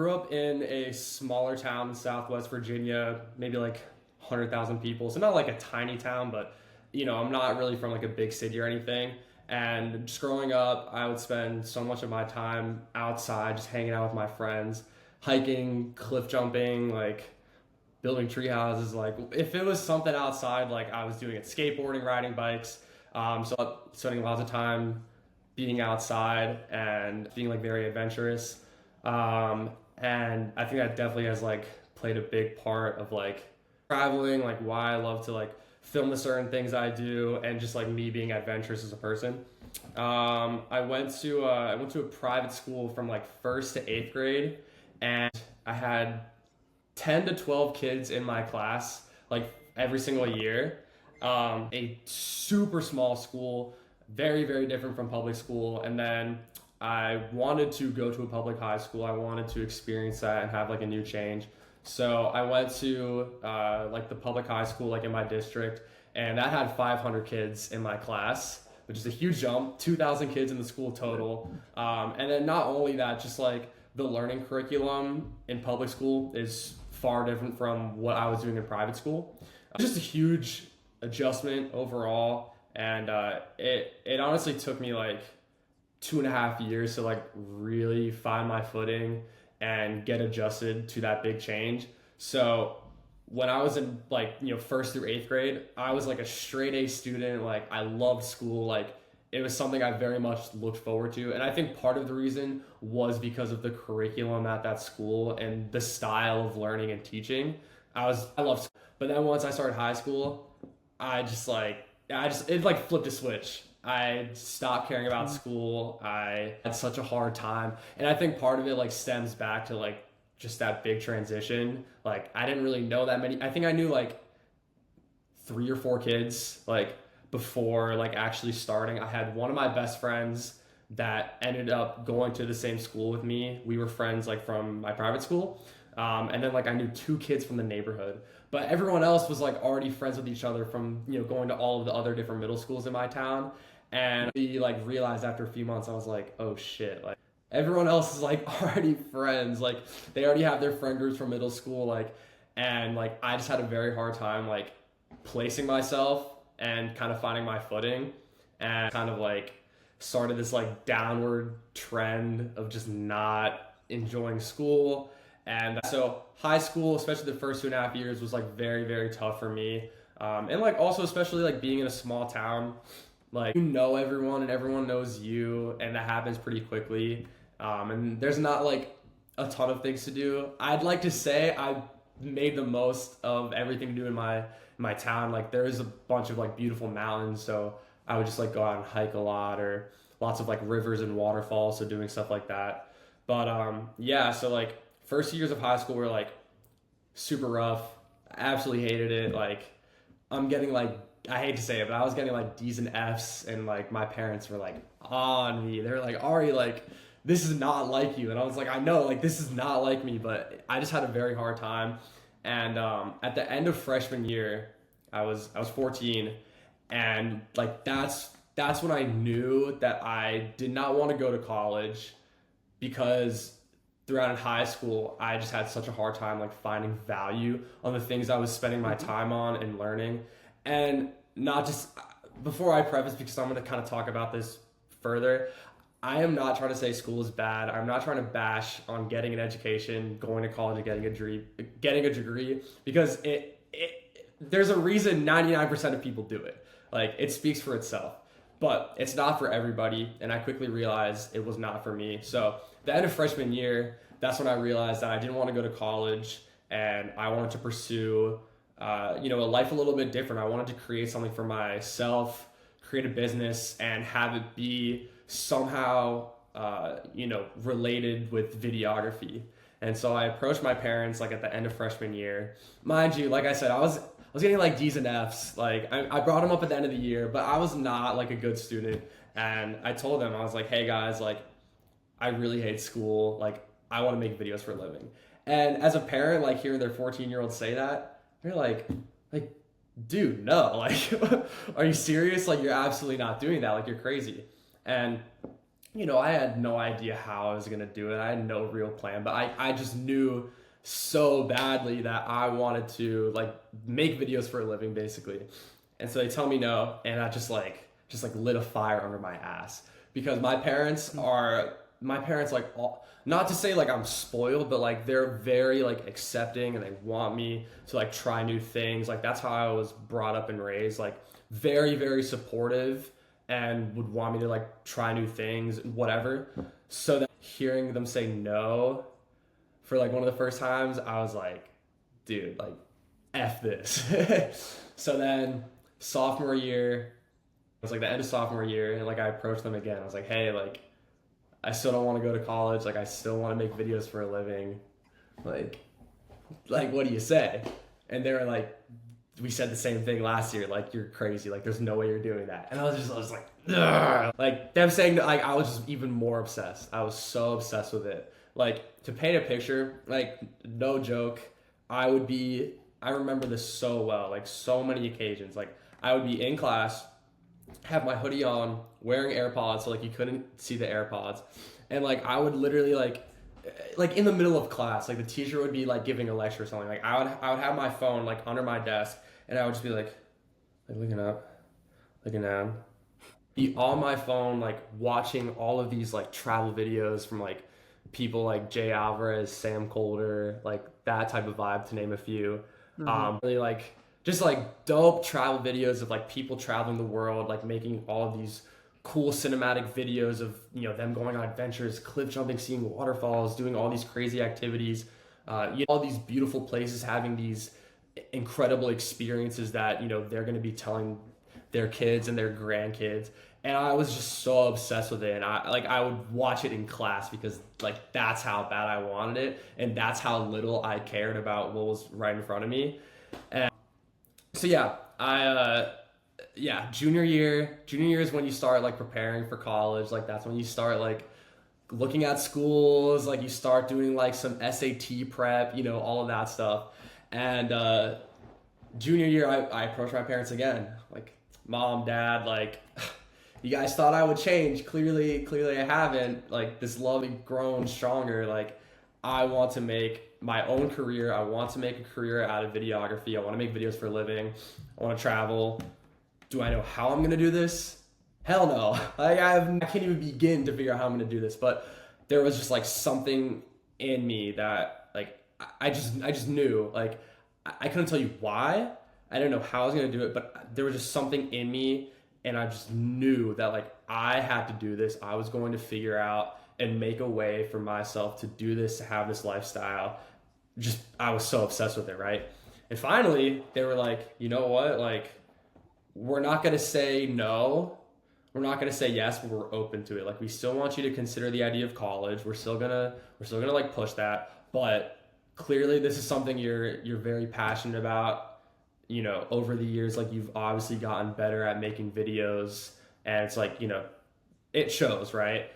Grew up in a smaller town in Southwest Virginia, maybe like 100,000 people. So not like a tiny town, but I'm not really from like a big city or anything. And just growing up, I would spend so much of my time outside, just hanging out with my friends, hiking, cliff jumping, like building tree houses. Like if it was something outside, like I was doing it, skateboarding, riding bikes. So spending lots of time being outside and being like very adventurous. And I think that definitely has like played a big part of like traveling, like why I love to like film the certain things I do, and just like me being adventurous as a person. I went to a private school from like first to eighth grade, and I had 10 to 12 kids in my class like every single year. A super small school, very, very different from public school. And then I wanted to go to a public high school. I wanted to experience that and have like a new change. So I went to like the public high school like in my district, and that had 500 kids in my class, which is a huge jump. 2,000 kids in the school total. And then not only that, just like the learning curriculum in public school is far different from what I was doing in private school. Just a huge adjustment overall, and it honestly took me like 2.5 years to like really find my footing and get adjusted to that big change. So when I was in like first through eighth grade, I was like a straight A student. Like I loved school. Like it was something I very much looked forward to, and I think part of the reason was because of the curriculum at that school and the style of learning and teaching. I loved school. But then once I started high school, it like flipped a switch. I stopped caring about school. I had such a hard time. And I think part of it like stems back to like just that big transition. Like I didn't really know that many. I think I knew like 3 or 4 kids like before like actually starting. I had one of my best friends that ended up going to the same school with me. We were friends like from my private school. And then like I knew 2 kids from the neighborhood, but everyone else was like already friends with each other from going to all of the other different middle schools in my town. And we like realized after a few months, I was like, oh shit, like everyone else is like already friends, like they already have their friend groups from middle school, like, and like I just had a very hard time like placing myself and kind of finding my footing, and kind of like started this like downward trend of just not enjoying school. And so high school, especially the first 2.5 years, was like very, very tough for me. And like also especially like being in a small town, like you know everyone and everyone knows you, and that happens pretty quickly. And there's not like a ton of things to do. I'd like to say I made the most of everything to do in my town. Like there is a bunch of like beautiful mountains, so I would just like go out and hike a lot, or lots of like rivers and waterfalls, so doing stuff like that. But yeah, so like first years of high school were like super rough. I absolutely hated it. Like I'm getting like, I hate to say it, but I was getting like D's and F's, and like my parents were like on me. They were like, Ari, like this is not like you. And I was like, I know, like this is not like me, but I just had a very hard time. And at the end of freshman year, I was 14, and like that's when I knew that I did not want to go to college, because throughout in high school, I just had such a hard time like finding value on the things I was spending my time on and learning. And not just, before I preface, because I'm going to kind of talk about this further, I am not trying to say school is bad. I'm not trying to bash on getting an education, going to college and getting a degree, because there's a reason 99% of people do it. Like it speaks for itself. But it's not for everybody, and I quickly realized it was not for me. So the end of freshman year, that's when I realized that I didn't want to go to college, and I wanted to pursue, a life a little bit different. I wanted to create something for myself, create a business, and have it be somehow, related with videography. And so I approached my parents like at the end of freshman year. Mind you, like I said, I was getting like D's and F's. Like I brought them up at the end of the year, but I was not like a good student. And I told them, I was like, hey guys, like I really hate school. Like I want to make videos for a living. And as a parent, like hearing their 14-year-old say that, you're like, dude, no, like, are you serious? Like you're absolutely not doing that. Like you're crazy. And I had no idea how I was gonna do it. I had no real plan, but I just knew so badly that I wanted to like make videos for a living, basically. And so they tell me no, and I just like lit a fire under my ass because my parents like not to say like I'm spoiled, but like they're very like accepting and they want me to like try new things. Like that's how I was brought up and raised. Like very, very supportive and would want me to like try new things, whatever. So that hearing them say no for like one of the first times, I was like, dude, like F this. So then sophomore year, it was like the end of sophomore year, and like I approached them again. I was like, hey, like I still don't want to go to college. Like I still want to make videos for a living. Like, like what do you say? And they were like, we said the same thing last year. Like you're crazy. Like there's no way you're doing that. And I was like, ugh. Like them saying like I was just even more obsessed. I was so obsessed with it. Like to paint a picture, like no joke, I remember this so well. Like so many occasions. Like I would be in class, have my hoodie on, wearing AirPods, so like you couldn't see the AirPods, and like I would literally like in the middle of class, like the teacher would be like giving a lecture or something. Like I would have my phone like under my desk, and I would just be like looking up, looking down, be on my phone, like watching all of these like travel videos from like people like Jay Alvarez, Sam Colder, like that type of vibe to name a few. Really like just like dope travel videos of like people traveling the world, like making all of these cool cinematic videos of them going on adventures, cliff jumping, seeing waterfalls, doing all these crazy activities, all these beautiful places, having these incredible experiences that they're going to be telling their kids and their grandkids. And I was just so obsessed with it, and I would watch it in class because like that's how bad I wanted it, and that's how little I cared about what was right in front of me. And so yeah, junior year is when you start like preparing for college. Like that's when you start like looking at schools, like you start doing like some SAT prep, all of that stuff. And junior year, I approached my parents again, like mom, dad, like you guys thought I would change. Clearly I haven't. Like this love has grown stronger. Like I want to make my own career. I want to make a career out of videography. I want to make videos for a living. I want to travel. Do I know how I'm going to do this? Hell no. Like I can't even begin to figure out how I'm going to do this. But there was just like something in me that like I just knew. Like I couldn't tell you why. I didn't know how I was going to do it, but there was just something in me, and I just knew that like I had to do this. I was going to figure out and make a way for myself to do this, to have this lifestyle. Just I was so obsessed with it, right? And finally, they were like, you know what? Like we're not going to say no. We're not going to say yes, but we're open to it. Like we still want you to consider the idea of college. We're still going to like push that, but clearly this is something you're very passionate about. Over the years, like you've obviously gotten better at making videos, and it's like, it shows, right?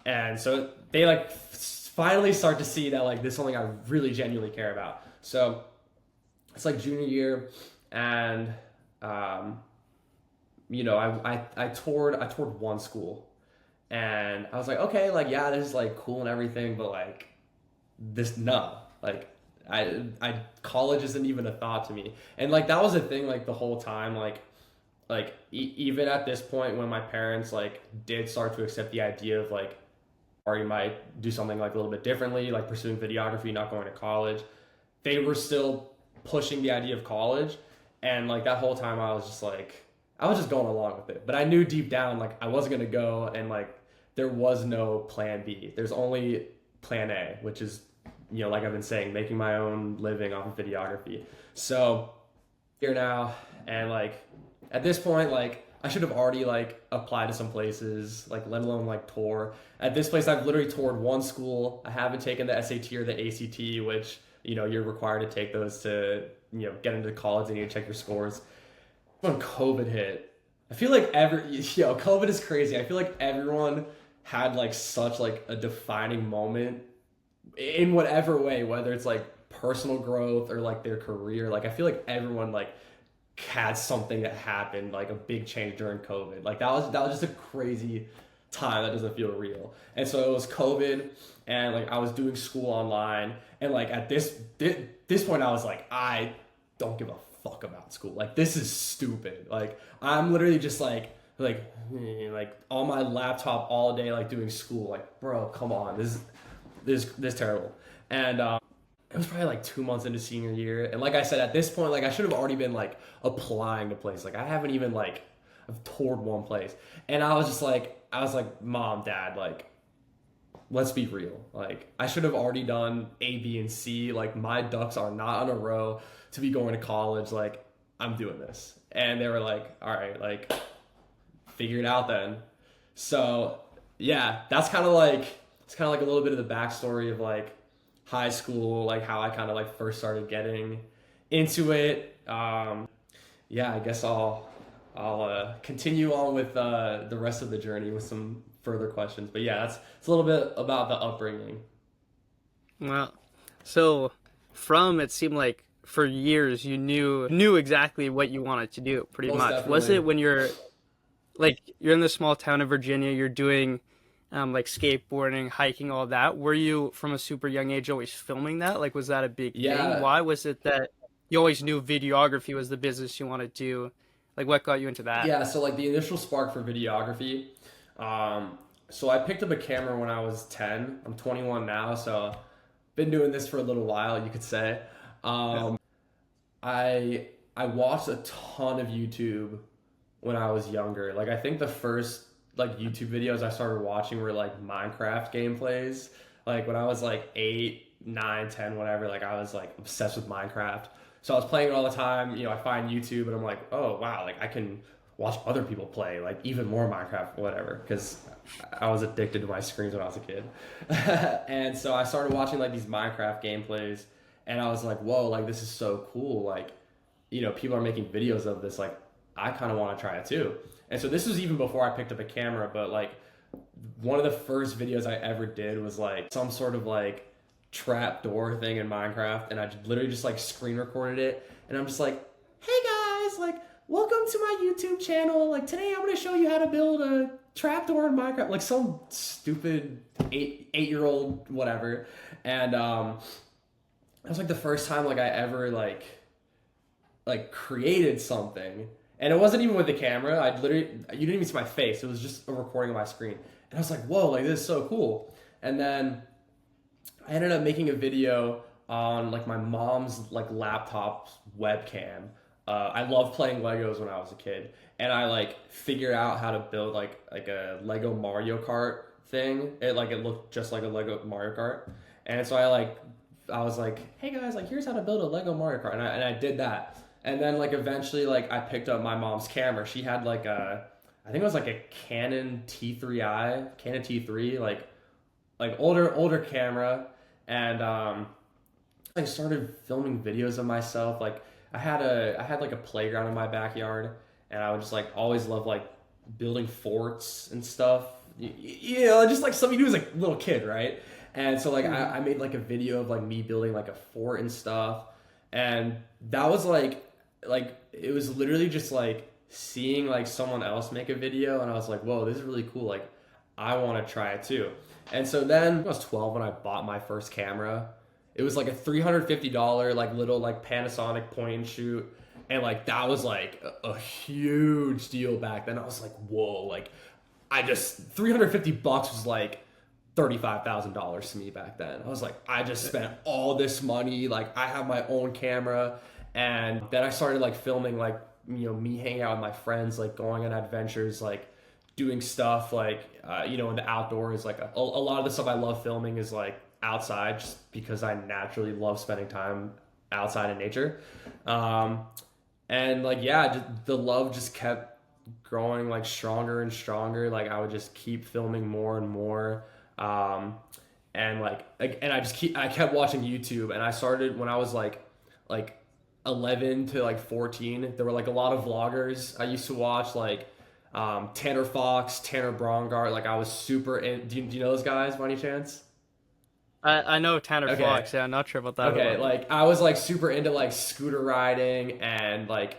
And so they like finally start to see that like this is something I really genuinely care about. So it's like junior year, and I toured one school, and I was like, okay, like yeah, this is like cool and everything, but like this no, like college isn't even a thought to me. And like that was a thing like the whole time, even at this point when my parents like did start to accept the idea of like, or you might do something like a little bit differently, like pursuing videography, not going to college, they were still pushing the idea of college. And like that whole time I was just going along with it, but I knew deep down like I wasn't going to go, and like there was no plan B. There's only plan A, which is like I've been saying, making my own living off of videography. So here now, and like at this point, like I should have already like applied to some places, like let alone like tour. At this place, I've literally toured one school. I haven't taken the SAT or the ACT, which you're required to take those to get into college, and you check your scores. When COVID hit, I feel like COVID is crazy. I feel like everyone had like such like a defining moment in whatever way, whether it's like personal growth or like their career. Like I feel like everyone like had something that happened, like a big change during COVID. Like that was just a crazy time that doesn't feel real. And so it was COVID, and like I was doing school online, and like at this point I was like, I don't give a fuck about school. Like this is stupid. Like I'm literally just like on my laptop all day, like doing school. Like bro, come on, this is terrible. And it was probably like 2 months into senior year, and like I said, at this point, like I should have already been like applying to places. Like I haven't even like I've toured one place, and I was like, Mom, Dad, like let's be real. Like I should have already done A, B, and C. Like my ducks are not on a row to be going to college. Like I'm doing this, and they were like, all right, like figure it out then. So yeah, it's kind of like a little bit of the backstory of like high school, like how I kind of like first started getting into it. Yeah, I guess I'll continue on with the rest of the journey with some further questions. But yeah, it's a little bit about the upbringing. Well, so from it seemed like for years you knew exactly what you wanted to do, pretty Most much. definitely. Was it when you're in the small town of Virginia, you're doing like skateboarding, hiking, all that? Were you from a super young age always filming that? Like, was that a big Yeah. thing? Why was it that you always knew videography was the business you wanted to do? Like, what got you into that? Yeah, so like the initial spark for videography. So I picked up a camera when I was 10. I'm 21 now, so been doing this for a little while, you could say. I watched a ton of YouTube when I was younger. Like I think the first like YouTube videos I started watching were like Minecraft gameplays. Like when I was like 8, 9, 10, whatever, like I was like obsessed with Minecraft. So I was playing it all the time. I find YouTube and I'm like, oh wow, like I can watch other people play like even more Minecraft, whatever, because I was addicted to my screens when I was a kid. And so I started watching like these Minecraft gameplays, and I was like, whoa, like this is so cool. Like, people are making videos of this. Like, I kind of want to try it too. And so this was even before I picked up a camera, but like one of the first videos I ever did was like some sort of like trap door thing in Minecraft, and I literally just like screen recorded it, and I'm just like, hey guys, like welcome to my YouTube channel. Like today I'm going to show you how to build a trapdoor in Minecraft, like some stupid eight-year-old whatever. And that was like the first time like I ever like created something. And it wasn't even with the camera. You didn't even see my face. It was just a recording of my screen. And I was like, whoa, like this is so cool. And then I ended up making a video on like my mom's like laptop webcam. I loved playing Legos when I was a kid, and I like figured out how to build like a Lego Mario Kart thing. It looked just like a Lego Mario Kart, and so I was like, hey guys, like here's how to build a Lego Mario Kart, and I did that. And then like eventually like I picked up my mom's camera. She had like I think it was like a Canon T3, like older camera, and I started filming videos of myself. Like I had like a playground in my backyard, and I would just like always love like building forts and stuff. Just like something you do as like a little kid, right? And so like I made like a video of like me building like a fort and stuff, and that was like it was literally just like seeing like someone else make a video, and I was like, whoa, this is really cool. Like I want to try it too. And so then I was 12 when I bought my first camera. It was like a $350 like little like Panasonic point and shoot, and like that was like a huge deal back then. I was like, whoa, like $350 was like $35,000 to me back then. I was like, I just spent all this money, like I have my own camera. And then I started like filming like me hanging out with my friends, like going on adventures, like doing stuff like in the outdoors. Like a lot of the stuff I love filming is like outside, just because I naturally love spending time outside in nature. And like the love just kept growing like stronger and stronger. Like I would just keep filming more and more. And I kept watching YouTube, and I started when I was like 11 to like 14. There were like a lot of vloggers I used to watch, like Tanner Fox, Tanner Brongard. Like I was super in. Do you know those guys by any chance? I know Tanner Okay. Fox. Yeah, I'm not sure about that. Okay, like I was like super into like scooter riding and like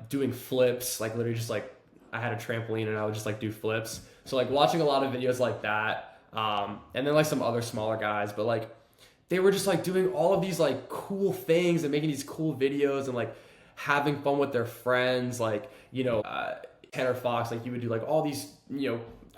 doing flips. Like literally just like I had a trampoline and I would just like do flips. So like watching a lot of videos like that, and then like some other smaller guys, but like they were just like doing all of these like cool things and making these cool videos and like having fun with their friends, like Tanner Fox, like he would do like all these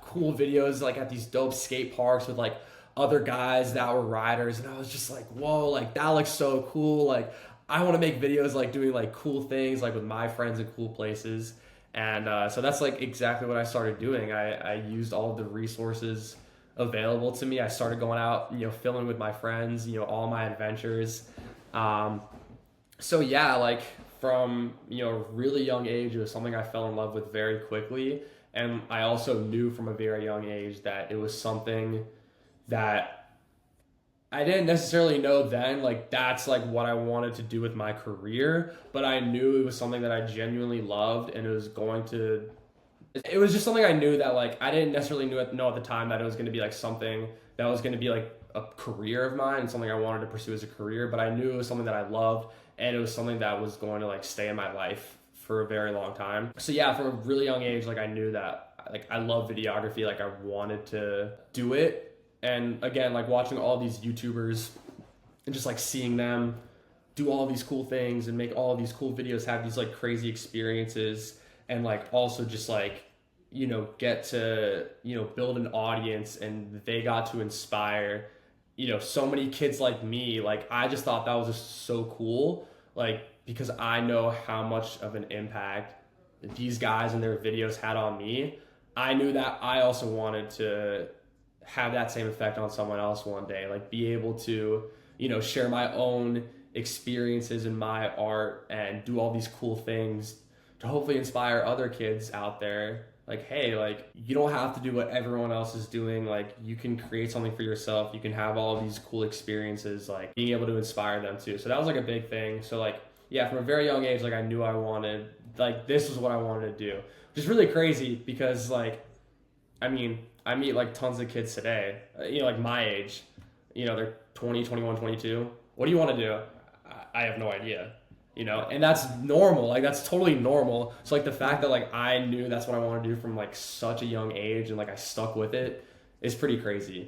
cool videos like at these dope skate parks with like other guys that were riders, and I was just like, whoa, like that looks so cool. Like I want to make videos like doing like cool things like with my friends in cool places. And so that's like exactly what I started doing. I used all of the resources available to me. I started going out, filming with my friends, all my adventures. Um, so yeah, like from a really young age, it was something I fell in love with very quickly, and I also knew from a very young age that it was something that I didn't necessarily know then, like that's like what I wanted to do with my career, but I knew it was something that I genuinely loved, and it was just something I knew that like I didn't necessarily know at the time that it was going to be like something that was going to be like a career of mine and something I wanted to pursue as a career, but I knew it was something that I loved, and it was something that was going to like stay in my life for a very long time. So yeah, from a really young age, like I knew that like I love videography, like I wanted to do it. And again, like watching all these YouTubers and just like seeing them do all these cool things and make all these cool videos, have these like crazy experiences, and like also just like get to build an audience, and they got to inspire so many kids like me. Like I just thought that was just so cool, like because I know how much of an impact these guys and their videos had on me. I knew that I also wanted to have that same effect on someone else one day, like be able to share my own experiences in my art and do all these cool things to hopefully inspire other kids out there. Like, hey, like you don't have to do what everyone else is doing. Like you can create something for yourself. You can have all of these cool experiences, like being able to inspire them too. So that was like a big thing. So like, yeah, from a very young age, like I knew I wanted, like this was what I wanted to do, which is really crazy because like, I mean, I meet like tons of kids today, like my age, they're 20, 21, 22. What do you want to do? I have no idea, and that's normal. Like that's totally normal. So like the fact that like I knew that's what I wanted to do from like such a young age and like I stuck with it is pretty crazy.